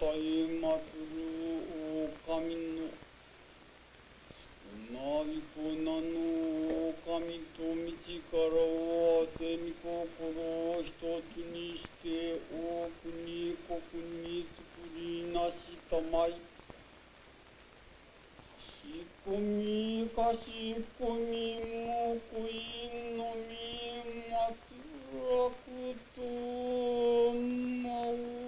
えまつる狼のなびこなの狼と道から合わせ御心を一つにして多くに国に作りなしたまい。かしこみもこいのみまつらくとまお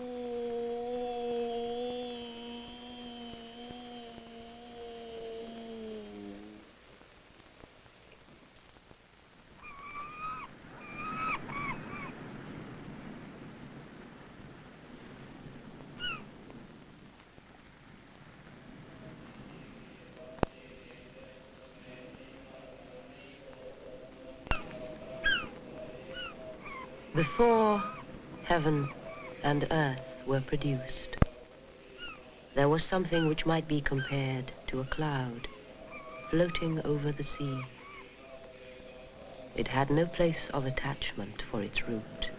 Before heaven and earth were produced, there was something which might be compared to a cloud floating over the sea. It had no place of attachment for its root.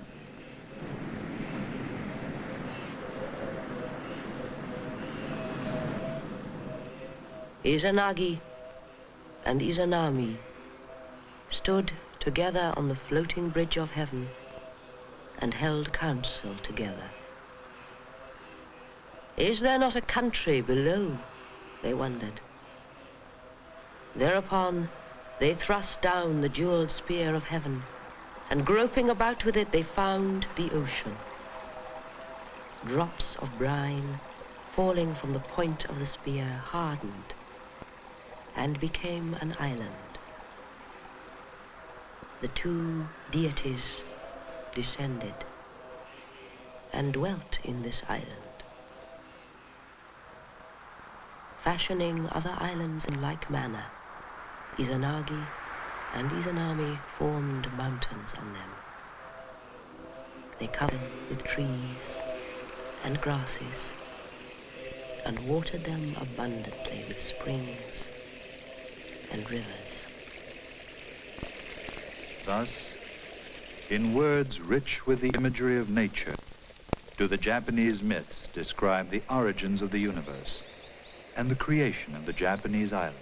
Izanagi and Izanami stood together on the floating bridge of heaven and held counsel together. Is there not a country below? They wondered. Thereupon they thrust down the jeweled spear of heaven, and groping about with it they found the ocean. Drops of brine falling from the point of the spear hardened and became an island. The two deities descended and dwelt in this island, fashioning other islands in like manner. Izanagi and Izanami formed mountains on them. They covered with trees and grasses and watered them abundantly with springs and rivers. Thus, in words rich with the imagery of nature, do the Japanese myths describe the origins of the universe and the creation of the Japanese islands.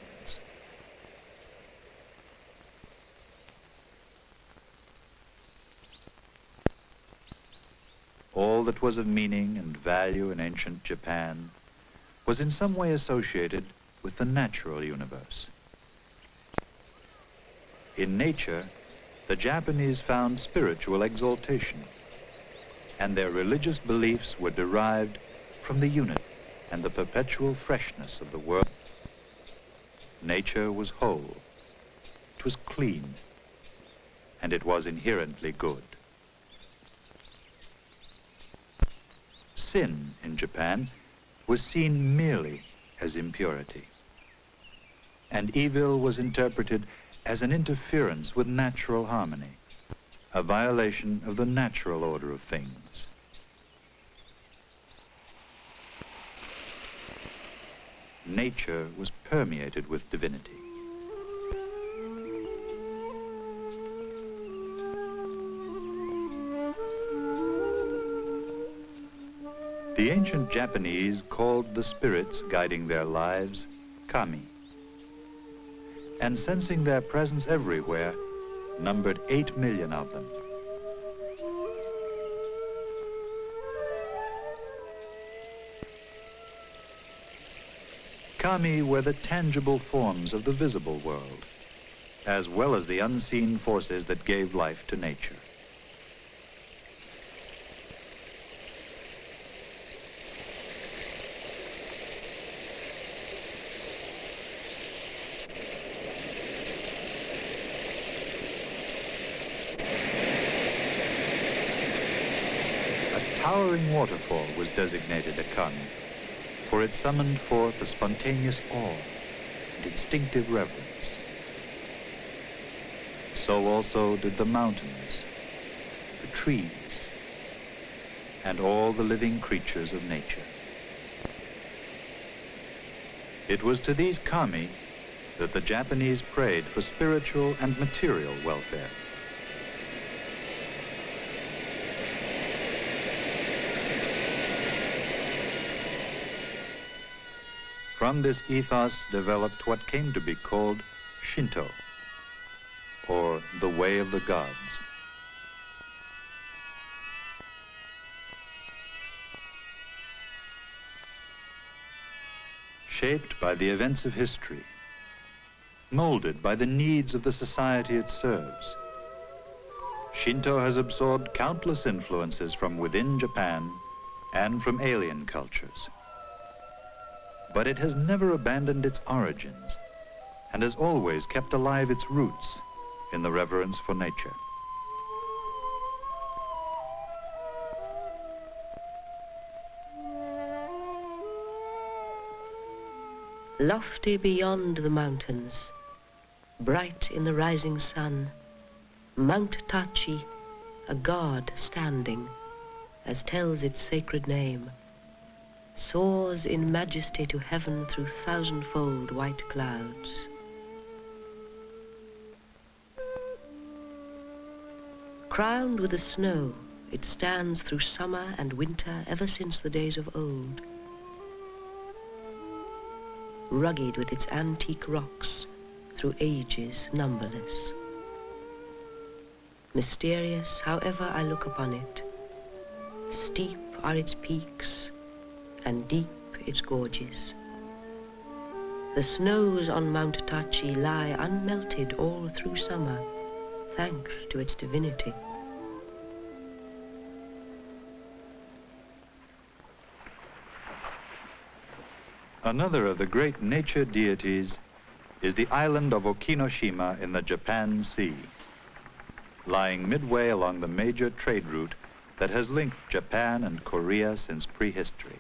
All that was of meaning and value in ancient Japan was in some way associated with the natural universe. In nature, the Japanese found spiritual exaltation, and their religious beliefs were derived from the unity and the perpetual freshness of the world. Nature was whole, it was clean, and it was inherently good. Sin in Japan was seen merely as impurity, and evil was interpreted as an interference with natural harmony, a violation of the natural order of things. Nature was permeated with divinity. The ancient Japanese called the spirits guiding their lives kami, and sensing their presence everywhere, numbered 8 million of them. Kami were the tangible forms of the visible world, as well as the unseen forces that gave life to nature. A towering waterfall was designated a kami, for it summoned forth a spontaneous awe and instinctive reverence. So also did the mountains, the trees, and all the living creatures of nature. It was to these kami that the Japanese prayed for spiritual and material welfare. From this ethos developed what came to be called Shinto, or the way of the gods. Shaped by the events of history, molded by the needs of the society it serves, Shinto has absorbed countless influences from within Japan and from alien cultures. But it has never abandoned its origins and has always kept alive its roots in the reverence for nature. Lofty beyond the mountains, bright in the rising sun, Mount Tachi, a god standing, as tells its sacred name, soars in majesty to heaven through thousandfold white clouds. Crowned with the snow, it stands through summer and winter ever since the days of old. Rugged with its antique rocks through ages numberless. Mysterious, however I look upon it, steep are its peaks, and deep its gorges. The snows on Mount Tachi lie unmelted all through summer, thanks to its divinity. Another of the great nature deities is the island of Okinoshima in the Japan Sea, lying midway along the major trade route that has linked Japan and Korea since prehistory.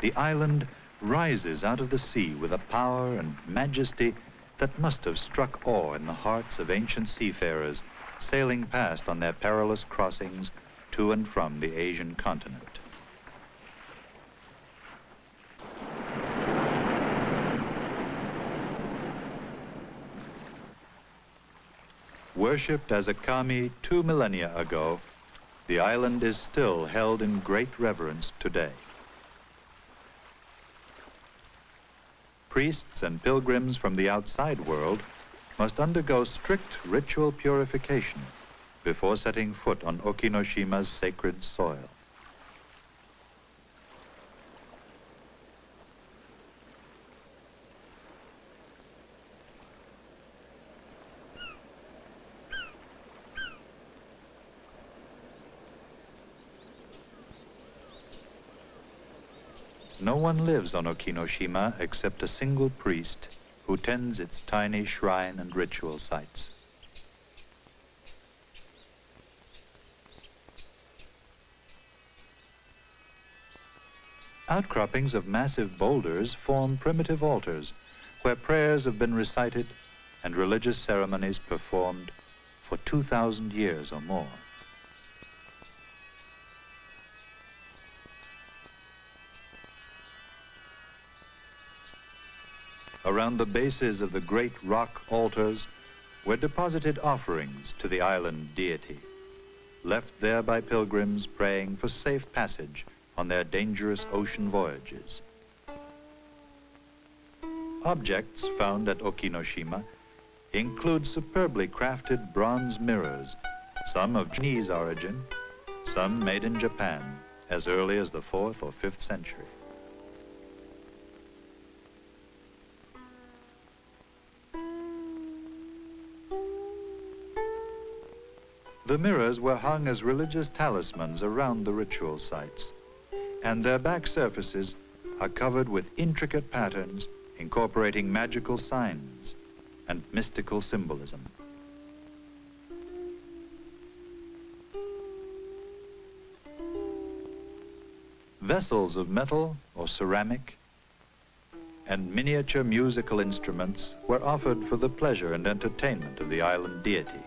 The island rises out of the sea with a power and majesty that must have struck awe in the hearts of ancient seafarers sailing past on their perilous crossings to and from the Asian continent. Worshipped as a kami 2 millennia ago, the island is still held in great reverence today. Priests and pilgrims from the outside world must undergo strict ritual purification before setting foot on Okinoshima's sacred soil. No one lives on Okinoshima except a single priest who tends its tiny shrine and ritual sites. Outcroppings of massive boulders form primitive altars where prayers have been recited and religious ceremonies performed for 2,000 years or more. Around the bases of the great rock altars were deposited offerings to the island deity, left there by pilgrims praying for safe passage on their dangerous ocean voyages. Objects found at Okinoshima include superbly crafted bronze mirrors, some of Chinese origin, some made in Japan as early as the 4th or 5th century. The mirrors were hung as religious talismans around the ritual sites, and their back surfaces are covered with intricate patterns incorporating magical signs and mystical symbolism. Vessels of metal or ceramic and miniature musical instruments were offered for the pleasure and entertainment of the island deity.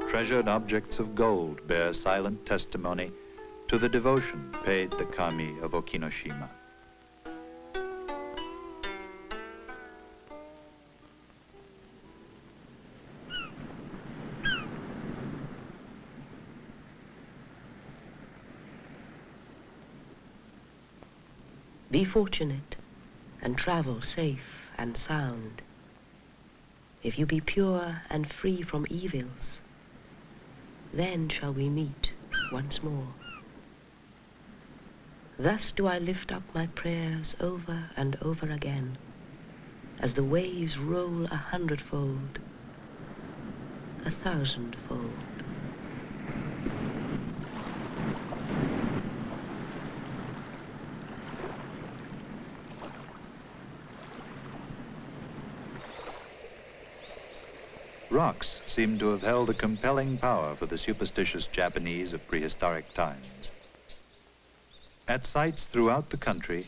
Treasured objects of gold bear silent testimony to the devotion paid the kami of Okinoshima. Be fortunate and travel safe and sound. If you be pure and free from evils, then shall we meet once more. Thus do I lift up my prayers over and over again, as the waves roll 100-fold, 1,000-fold. Rocks seem to have held a compelling power for the superstitious Japanese of prehistoric times. At sites throughout the country,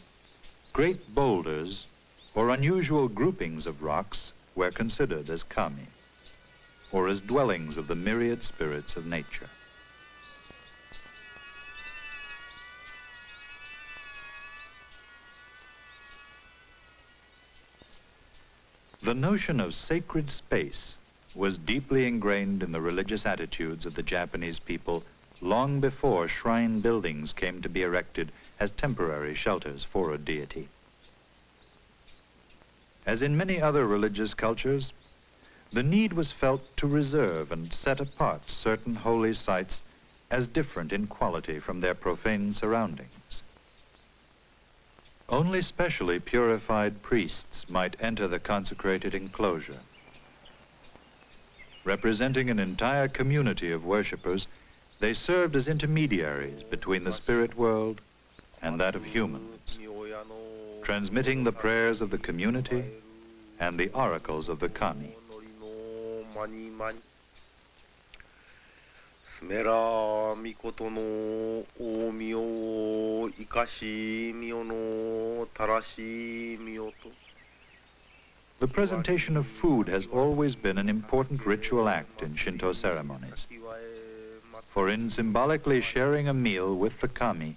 great boulders or unusual groupings of rocks were considered as kami, or as dwellings of the myriad spirits of nature. The notion of sacred space was deeply ingrained in the religious attitudes of the Japanese people long before shrine buildings came to be erected as temporary shelters for a deity. As in many other religious cultures, the need was felt to reserve and set apart certain holy sites as different in quality from their profane surroundings. Only specially purified priests might enter the consecrated enclosure. Representing an entire community of worshippers, they served as intermediaries between the spirit world and that of humans, transmitting the prayers of the community and the oracles of the kami. The presentation of food has always been an important ritual act in Shinto ceremonies. For in symbolically sharing a meal with the kami,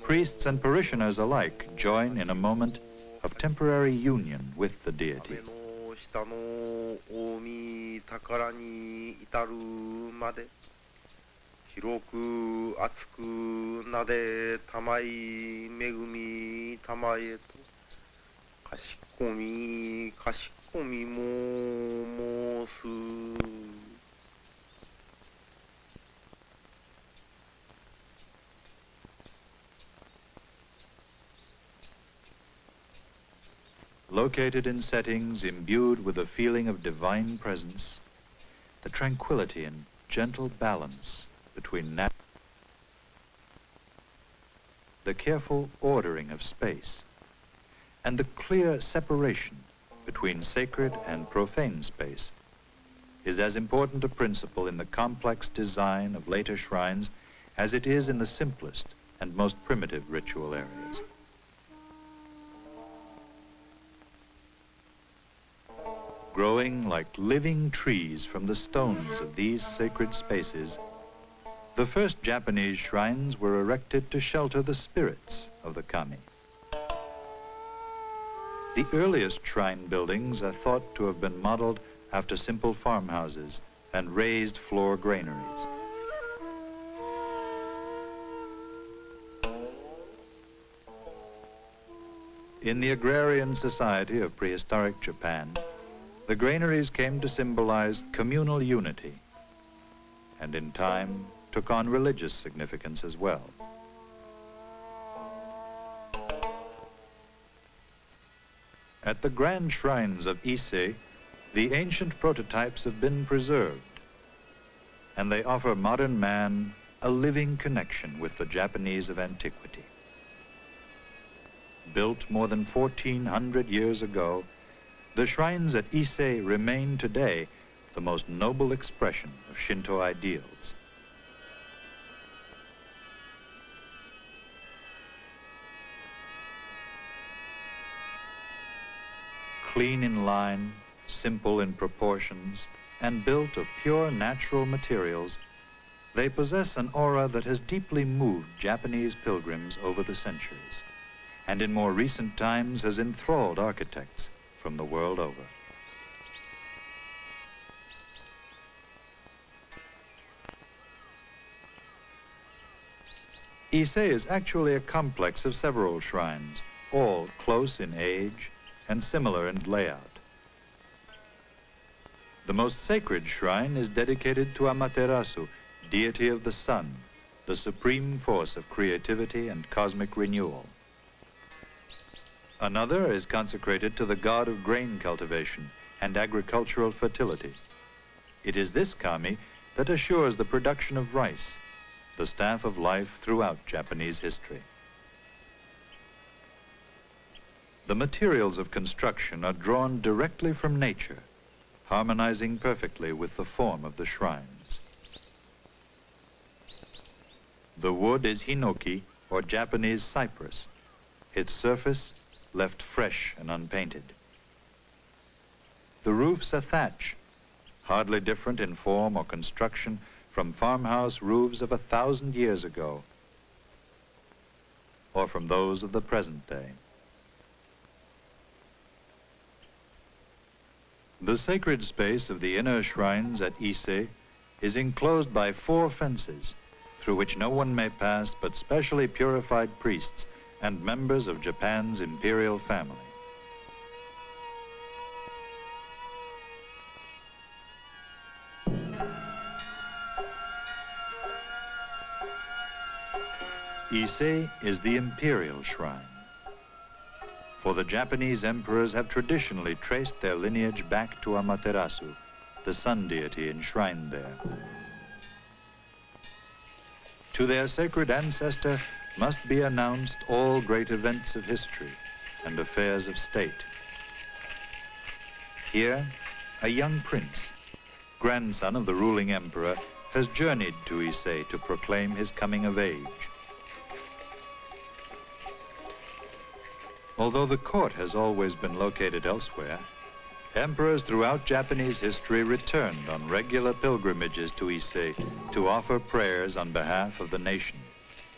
priests and parishioners alike join in a moment of temporary union with the deity. Located in settings imbued with a feeling of divine presence, the tranquility and gentle balance between the careful ordering of space, and the clear separation between sacred and profane space is as important a principle in the complex design of later shrines as it is in the simplest and most primitive ritual areas. Growing like living trees from the stones of these sacred spaces, the first Japanese shrines were erected to shelter the spirits of the kami. The earliest shrine buildings are thought to have been modeled after simple farmhouses and raised floor granaries. In the agrarian society of prehistoric Japan, the granaries came to symbolize communal unity, and in time took on religious significance as well. At the grand shrines of Ise, the ancient prototypes have been preserved, and they offer modern man a living connection with the Japanese of antiquity. Built more than 1,400 years ago, the shrines at Ise remain today the most noble expression of Shinto ideals. Clean in line, simple in proportions, and built of pure natural materials, they possess an aura that has deeply moved Japanese pilgrims over the centuries, and in more recent times has enthralled architects from the world over. Ise is actually a complex of several shrines, all close in age and similar in layout. The most sacred shrine is dedicated to Amaterasu, deity of the sun, the supreme force of creativity and cosmic renewal. Another is consecrated to the god of grain cultivation and agricultural fertility. It is this kami that assures the production of rice, the staff of life throughout Japanese history. The materials of construction are drawn directly from nature, harmonizing perfectly with the form of the shrines. The wood is hinoki, or Japanese cypress, its surface left fresh and unpainted. The roofs are thatch, hardly different in form or construction from farmhouse roofs of 1,000 years ago, or from those of the present day. The sacred space of the inner shrines at Ise is enclosed by 4 fences, through which no one may pass but specially purified priests and members of Japan's imperial family. Ise is the imperial shrine, for the Japanese emperors have traditionally traced their lineage back to Amaterasu, the sun deity enshrined there. To their sacred ancestor must be announced all great events of history and affairs of state. Here, a young prince, grandson of the ruling emperor, has journeyed to Ise to proclaim his coming of age. Although the court has always been located elsewhere, emperors throughout Japanese history returned on regular pilgrimages to Ise to offer prayers on behalf of the nation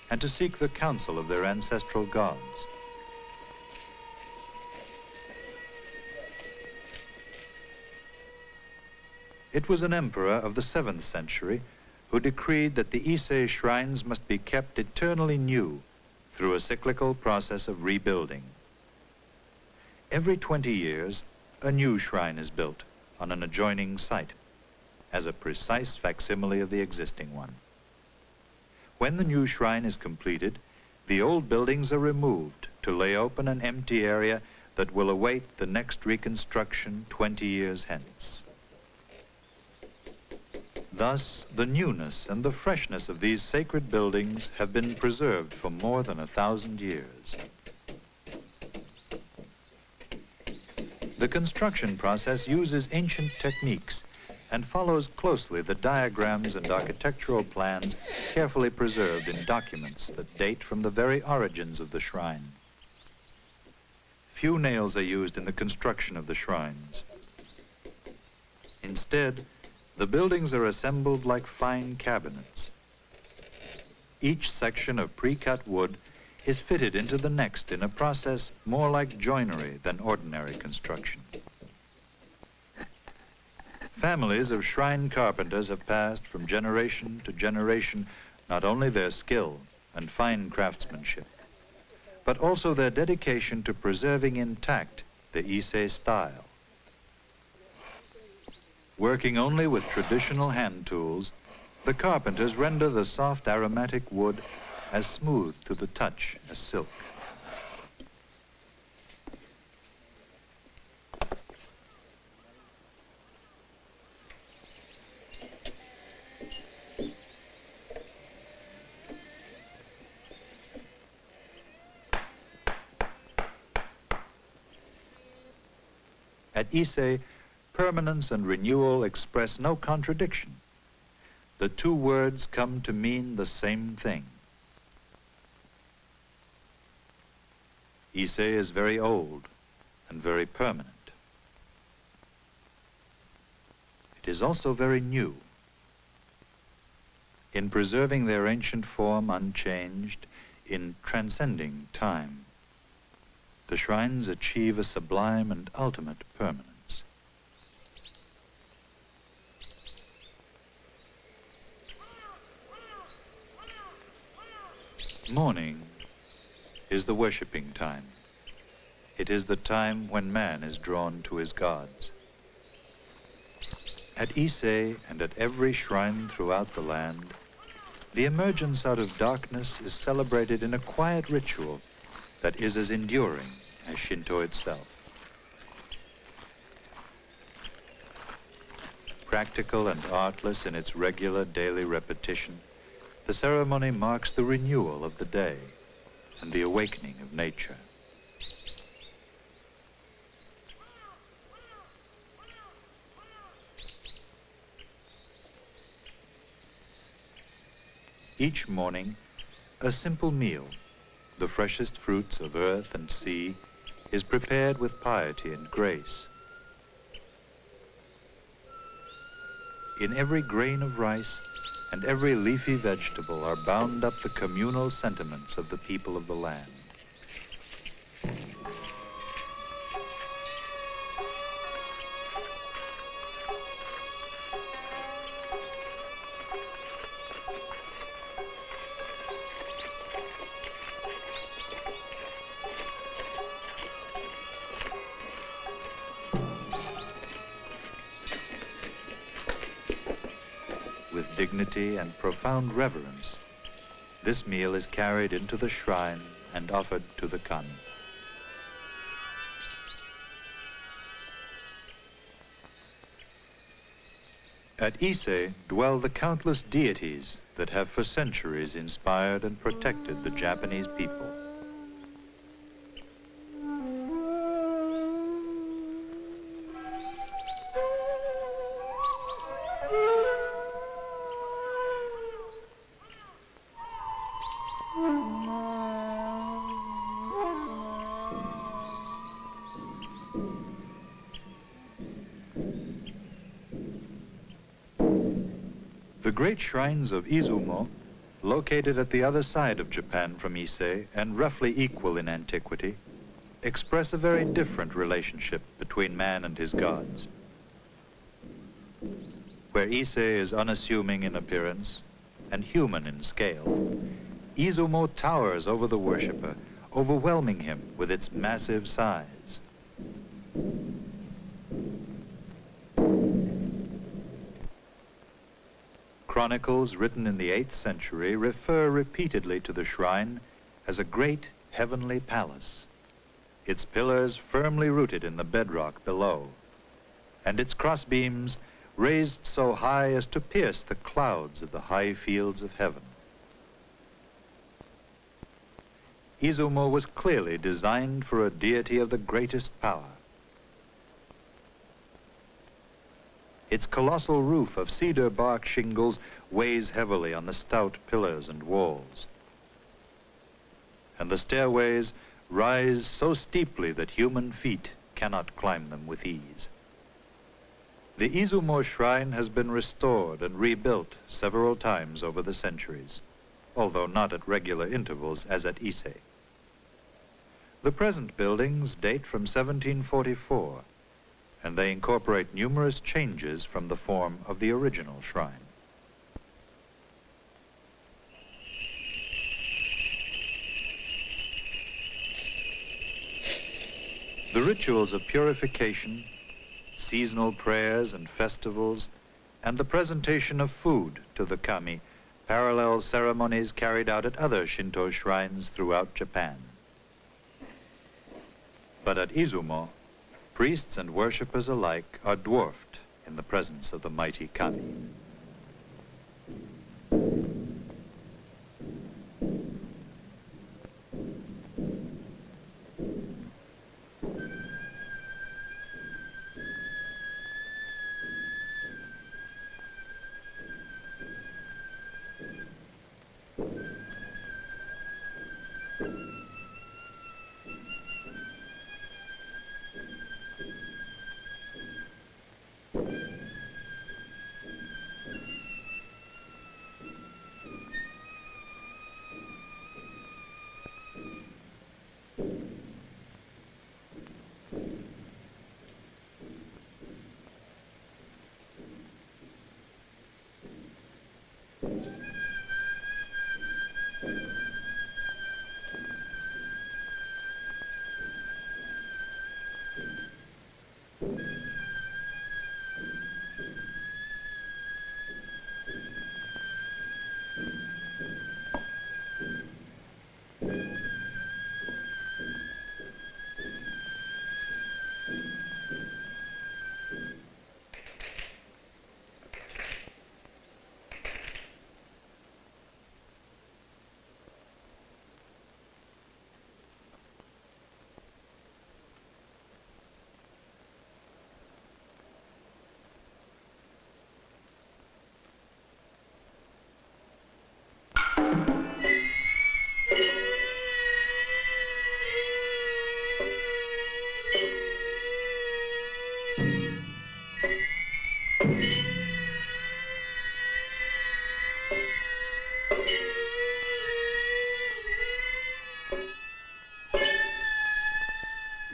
and to seek the counsel of their ancestral gods. It was an emperor of the 7th century who decreed that the Ise shrines must be kept eternally new through a cyclical process of rebuilding. Every 20 years, a new shrine is built on an adjoining site as a precise facsimile of the existing one. When the new shrine is completed, the old buildings are removed to lay open an empty area that will await the next reconstruction 20 years hence. Thus, the newness and the freshness of these sacred buildings have been preserved for more than 1,000 years. The construction process uses ancient techniques and follows closely the diagrams and architectural plans carefully preserved in documents that date from the very origins of the shrine. Few nails are used in the construction of the shrines. Instead, the buildings are assembled like fine cabinets. Each section of pre-cut wood is fitted into the next in a process more like joinery than ordinary construction. Families of shrine carpenters have passed from generation to generation not only their skill and fine craftsmanship, but also their dedication to preserving intact the Ise style. Working only with traditional hand tools, the carpenters render the soft aromatic wood as smooth to the touch as silk. At Ise, permanence and renewal express no contradiction. The 2 words come to mean the same thing. Ise is very old and very permanent. It is also very new. In preserving their ancient form unchanged, in transcending time, the shrines achieve a sublime and ultimate permanence. Morning is the worshiping time. It is the time when man is drawn to his gods. At Ise and at every shrine throughout the land, the emergence out of darkness is celebrated in a quiet ritual that is as enduring as Shinto itself. Practical and artless in its regular daily repetition, the ceremony marks the renewal of the day and the awakening of nature. Each morning, a simple meal, the freshest fruits of earth and sea, is prepared with piety and grace. In every grain of rice and every leafy vegetable are bound up the communal sentiments of the people of the land. With dignity and profound reverence, this meal is carried into the shrine and offered to the kami. At Ise dwell the countless deities that have for centuries inspired and protected the Japanese people. The great shrines of Izumo, located at the other side of Japan from Ise and roughly equal in antiquity, express a very different relationship between man and his gods. Where Ise is unassuming in appearance and human in scale, Izumo towers over the worshipper, overwhelming him with its massive size. Chronicles written in the 8th century refer repeatedly to the shrine as a great heavenly palace, its pillars firmly rooted in the bedrock below, and its crossbeams raised so high as to pierce the clouds of the high fields of heaven. Izumo was clearly designed for a deity of the greatest power. Its colossal roof of cedar bark shingles weighs heavily on the stout pillars and walls. And the stairways rise so steeply that human feet cannot climb them with ease. The Izumo shrine has been restored and rebuilt several times over the centuries, although not at regular intervals as at Ise. The present buildings date from 1744, and they incorporate numerous changes from the form of the original shrine. The rituals of purification, seasonal prayers and festivals, and the presentation of food to the kami parallel ceremonies carried out at other Shinto shrines throughout Japan. But at Izumo, priests and worshippers alike are dwarfed in the presence of the mighty kami.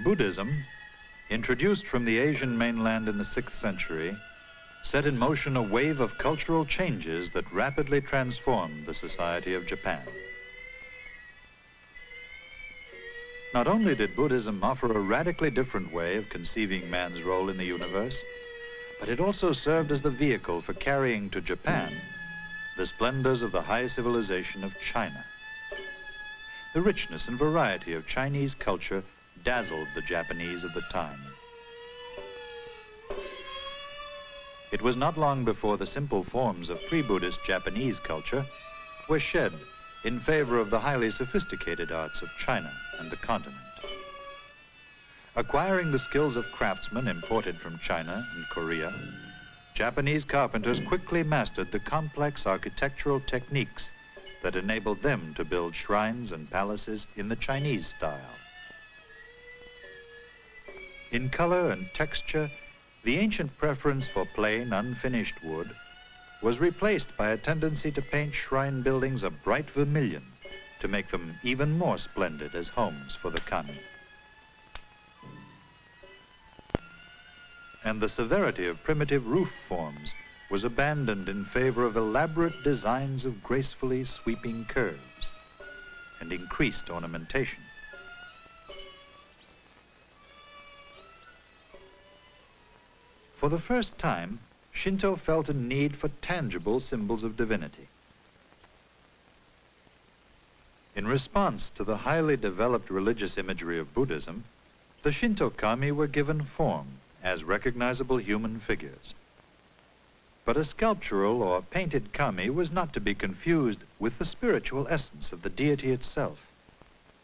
Buddhism, introduced from the Asian mainland in the 6th century, set in motion a wave of cultural changes that rapidly transformed the society of Japan. Not only did Buddhism offer a radically different way of conceiving man's role in the universe, but it also served as the vehicle for carrying to Japan the splendors of the high civilization of China. The richness and variety of Chinese culture dazzled the Japanese of the time. It was not long before the simple forms of pre-Buddhist Japanese culture were shed in favor of the highly sophisticated arts of China and the continent. Acquiring the skills of craftsmen imported from China and Korea, Japanese carpenters quickly mastered the complex architectural techniques that enabled them to build shrines and palaces in the Chinese style. In color and texture, the ancient preference for plain, unfinished wood was replaced by a tendency to paint shrine buildings a bright vermilion to make them even more splendid as homes for the kami. And the severity of primitive roof forms was abandoned in favor of elaborate designs of gracefully sweeping curves and increased ornamentation. For the first time, Shinto felt a need for tangible symbols of divinity. In response to the highly developed religious imagery of Buddhism, the Shinto kami were given form as recognizable human figures. But a sculptural or painted kami was not to be confused with the spiritual essence of the deity itself,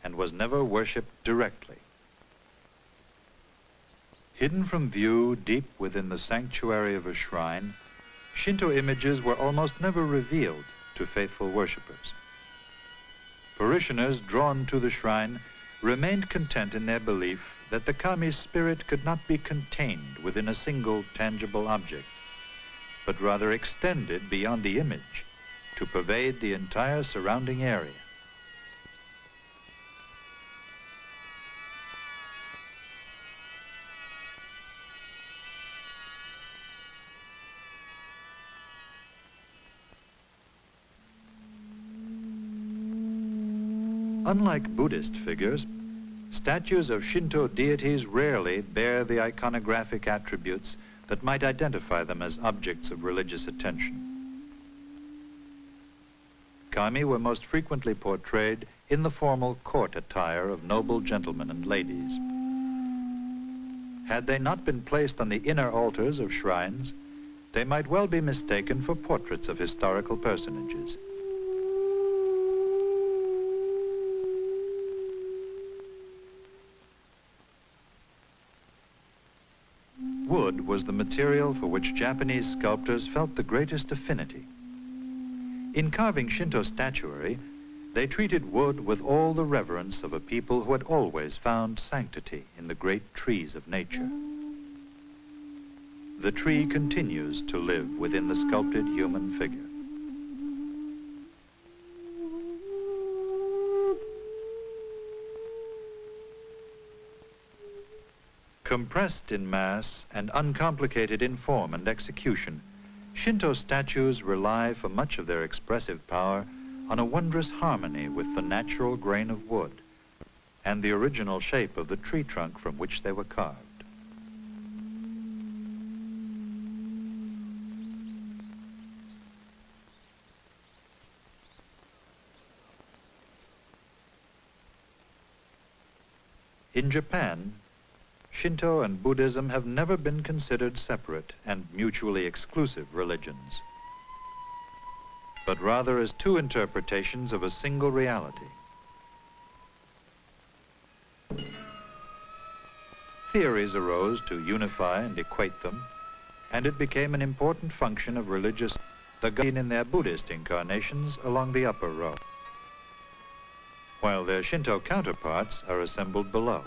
and was never worshipped directly. Hidden from view deep within the sanctuary of a shrine, Shinto images were almost never revealed to faithful worshippers. Parishioners drawn to the shrine remained content in their belief that the kami's spirit could not be contained within a single tangible object, but rather extended beyond the image to pervade the entire surrounding area. Unlike Buddhist figures, statues of Shinto deities rarely bear the iconographic attributes that might identify them as objects of religious attention. Kami were most frequently portrayed in the formal court attire of noble gentlemen and ladies. Had they not been placed on the inner altars of shrines, they might well be mistaken for portraits of historical personages. Wood was the material for which Japanese sculptors felt the greatest affinity. In carving Shinto statuary, they treated wood with all the reverence of a people who had always found sanctity in the great trees of nature. The tree continues to live within the sculpted human figure. Compressed in mass and uncomplicated in form and execution, Shinto statues rely for much of their expressive power on a wondrous harmony with the natural grain of wood and the original shape of the tree trunk from which they were carved. In Japan, Shinto and Buddhism have never been considered separate and mutually exclusive religions, but rather as two interpretations of a single reality. Theories arose to unify and equate them, and it became an important function of religious the gods in their Buddhist incarnations along the upper row, while their Shinto counterparts are assembled below.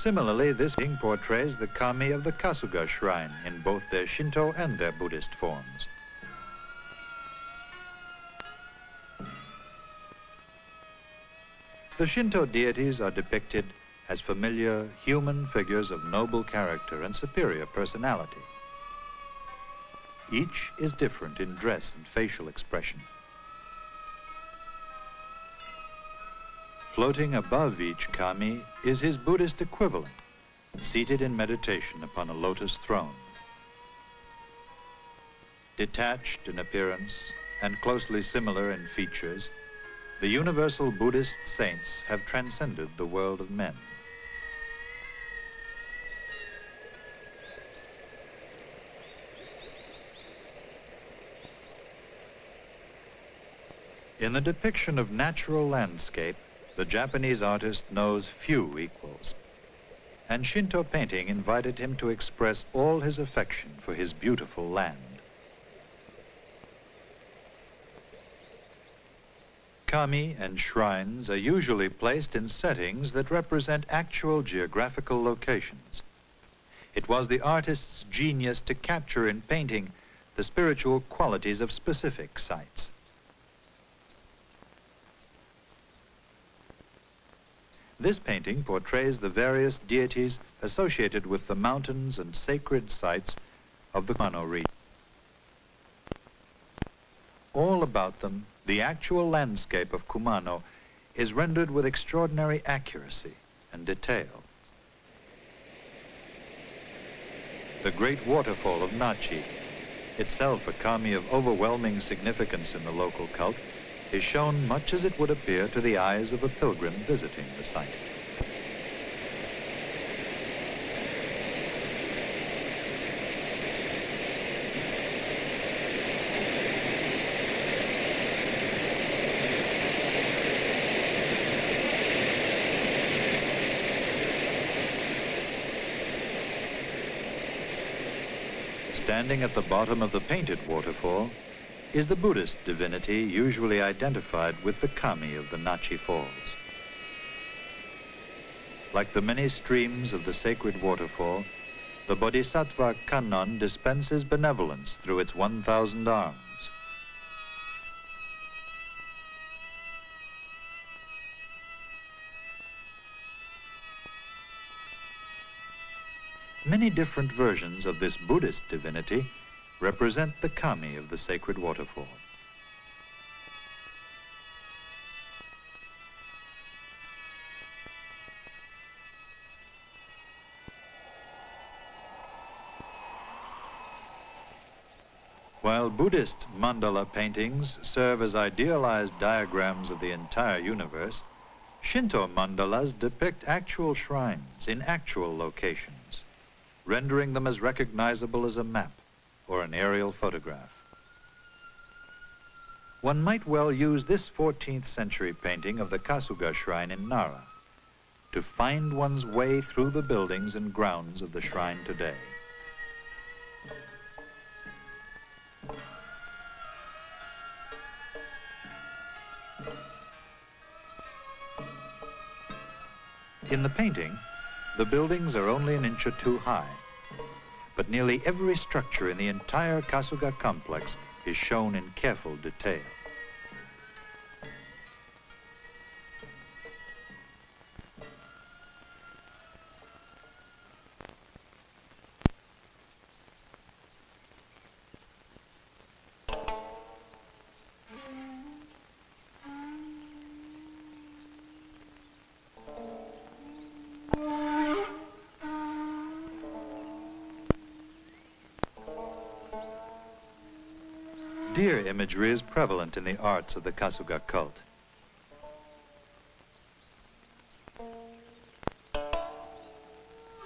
Similarly, this painting portrays the kami of the Kasuga shrine in both their Shinto and their Buddhist forms. The Shinto deities are depicted as familiar human figures of noble character and superior personality. Each is different in dress and facial expression. Floating above each kami is his Buddhist equivalent, seated in meditation upon a lotus throne. Detached in appearance and closely similar in features, the universal Buddhist saints have transcended the world of men. In the depiction of natural landscape, the Japanese artist knows few equals, and Shinto painting invited him to express all his affection for his beautiful land. Kami and shrines are usually placed in settings that represent actual geographical locations. It was the artist's genius to capture in painting the spiritual qualities of specific sites. This painting portrays the various deities associated with the mountains and sacred sites of the Kumano region. All about them, the actual landscape of Kumano is rendered with extraordinary accuracy and detail. The great waterfall of Nachi, itself a kami of overwhelming significance in the local cult, is shown much as it would appear to the eyes of a pilgrim visiting the site. Standing at the bottom of the painted waterfall is the Buddhist divinity usually identified with the kami of the Nachi Falls. Like the many streams of the sacred waterfall, the Bodhisattva Kannon dispenses benevolence through its 1,000 arms. Many different versions of this Buddhist divinity represent the kami of the sacred waterfall. While Buddhist mandala paintings serve as idealized diagrams of the entire universe, Shinto mandalas depict actual shrines in actual locations, rendering them as recognizable as a map or an aerial photograph. One might well use this 14th century painting of the Kasuga shrine in Nara to find one's way through the buildings and grounds of the shrine today. In the painting, the buildings are only an inch or two high, but nearly every structure in the entire Kasuga complex is shown in careful detail. Deer imagery is prevalent in the arts of the Kasuga cult.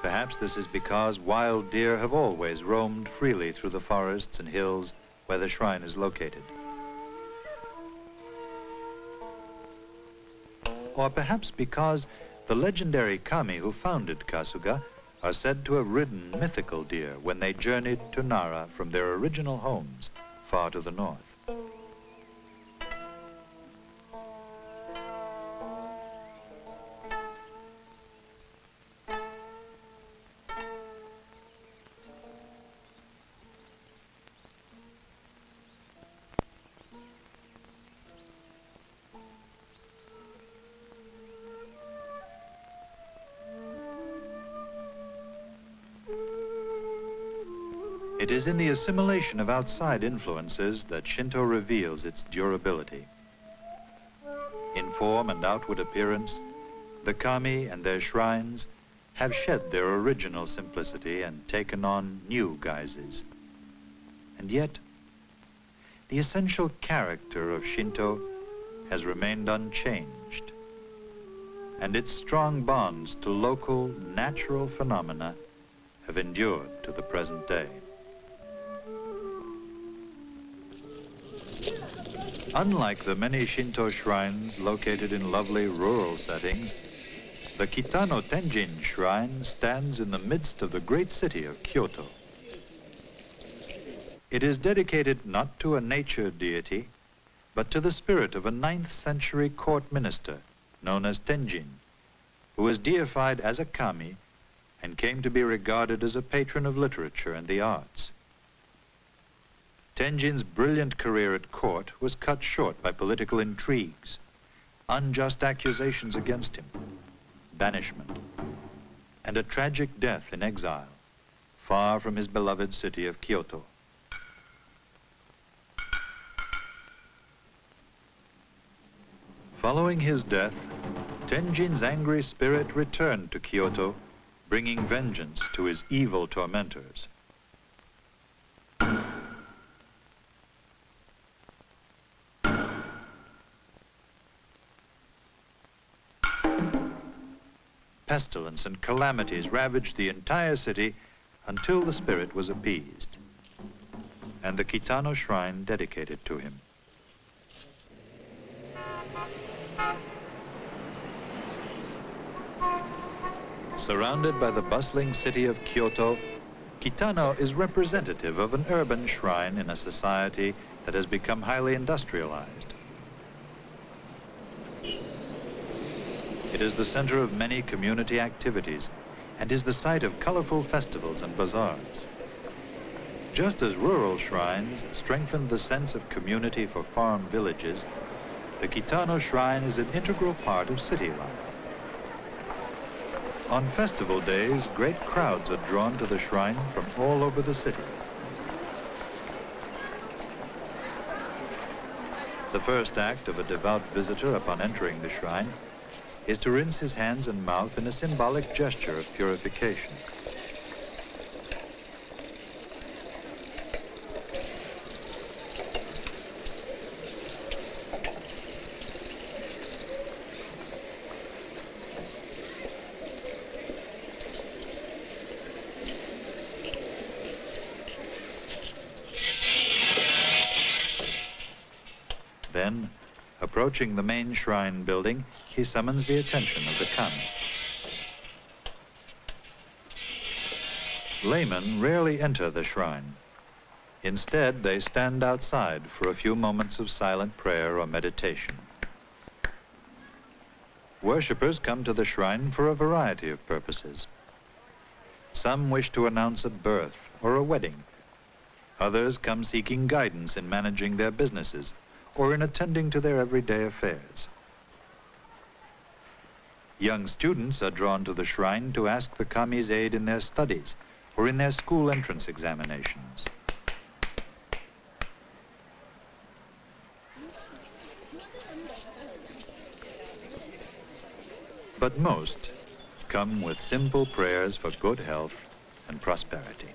Perhaps this is because wild deer have always roamed freely through the forests and hills where the shrine is located. Or perhaps because the legendary kami who founded Kasuga are said to have ridden mythical deer when they journeyed to Nara from their original homes far to the north. It is in the assimilation of outside influences that Shinto reveals its durability. In form and outward appearance, the kami and their shrines have shed their original simplicity and taken on new guises. And yet, the essential character of Shinto has remained unchanged, and its strong bonds to local, natural phenomena have endured to the present day. Unlike the many Shinto shrines located in lovely rural settings, the Kitano Tenjin shrine stands in the midst of the great city of Kyoto. It is dedicated not to a nature deity, but to the spirit of a 9th century court minister known as Tenjin, who was deified as a kami and came to be regarded as a patron of literature and the arts. Tenjin's brilliant career at court was cut short by political intrigues, unjust accusations against him, banishment, and a tragic death in exile, far from his beloved city of Kyoto. Following his death, Tenjin's angry spirit returned to Kyoto, bringing vengeance to his evil tormentors. Pestilence and calamities ravaged the entire city until the spirit was appeased, and the Kitano shrine dedicated to him. Surrounded by the bustling city of Kyoto, Kitano is representative of an urban shrine in a society that has become highly industrialized. It is the center of many community activities and is the site of colorful festivals and bazaars. Just as rural shrines strengthen the sense of community for farm villages, the Kitano shrine is an integral part of city life. On festival days, great crowds are drawn to the shrine from all over the city. The first act of a devout visitor upon entering the shrine is to rinse his hands and mouth in a symbolic gesture of purification. Then, approaching the main shrine building, he summons the attention of the kami. Laymen rarely enter the shrine. Instead, they stand outside for a few moments of silent prayer or meditation. Worshippers come to the shrine for a variety of purposes. Some wish to announce a birth or a wedding. Others come seeking guidance in managing their businesses or in attending to their everyday affairs. Young students are drawn to the shrine to ask the kami's aid in their studies or in their school entrance examinations. But most come with simple prayers for good health and prosperity.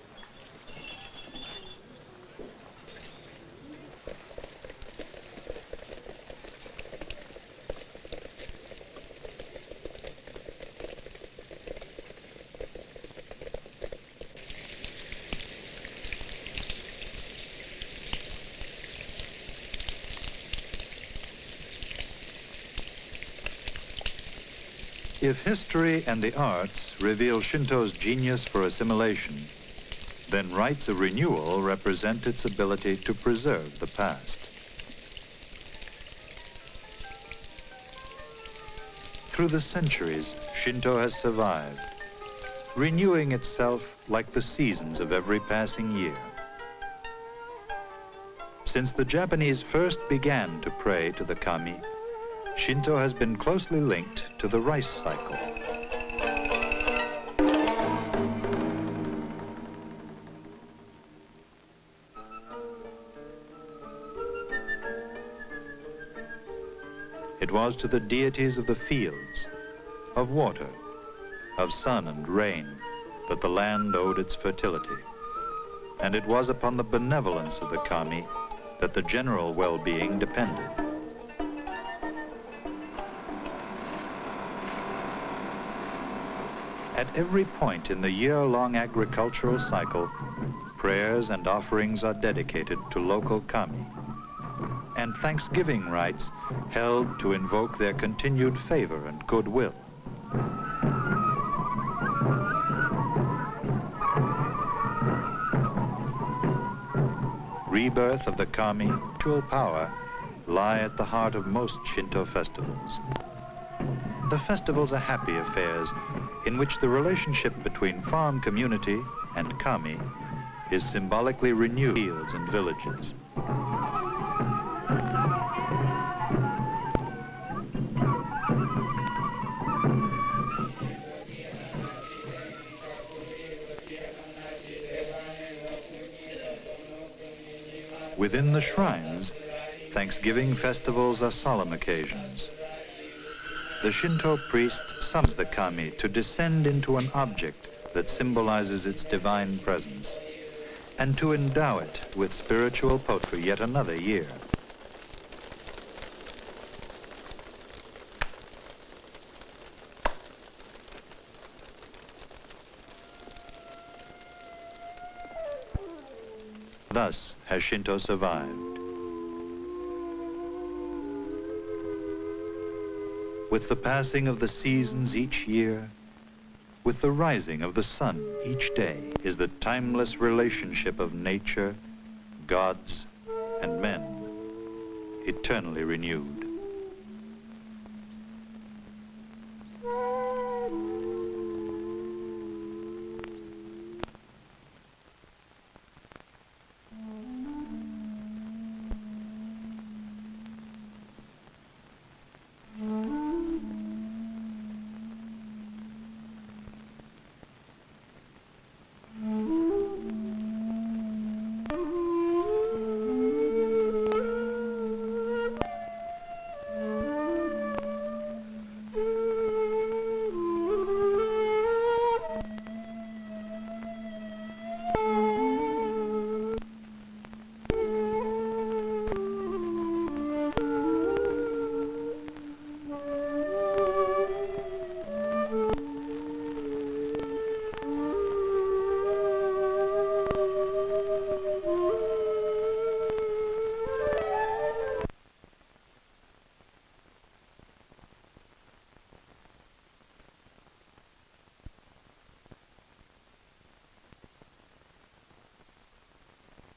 If history and the arts reveal Shinto's genius for assimilation, then rites of renewal represent its ability to preserve the past. Through the centuries, Shinto has survived, renewing itself like the seasons of every passing year. Since the Japanese first began to pray to the kami, Shinto has been closely linked to the rice cycle. was to the deities of the fields, of water, of sun and rain, that the land owed its fertility. And it was upon the benevolence of the kami that the general well-being depended. At every point in the year-long agricultural cycle, prayers and offerings are dedicated to local kami, and thanksgiving rites held to invoke their continued favor and goodwill. Rebirth of the kami, spiritual power, lie at the heart of most Shinto festivals. The festivals are happy affairs in which the relationship between farm community and kami is symbolically renewed in fields and villages. Within the shrines, Thanksgiving festivals are solemn occasions. The Shinto priest summons the kami to descend into an object that symbolizes its divine presence and to endow it with spiritual potency for yet another year. Thus has Shinto survived. With the passing of the seasons each year, with the rising of the sun each day, is the timeless relationship of nature, gods, and men, eternally renewed.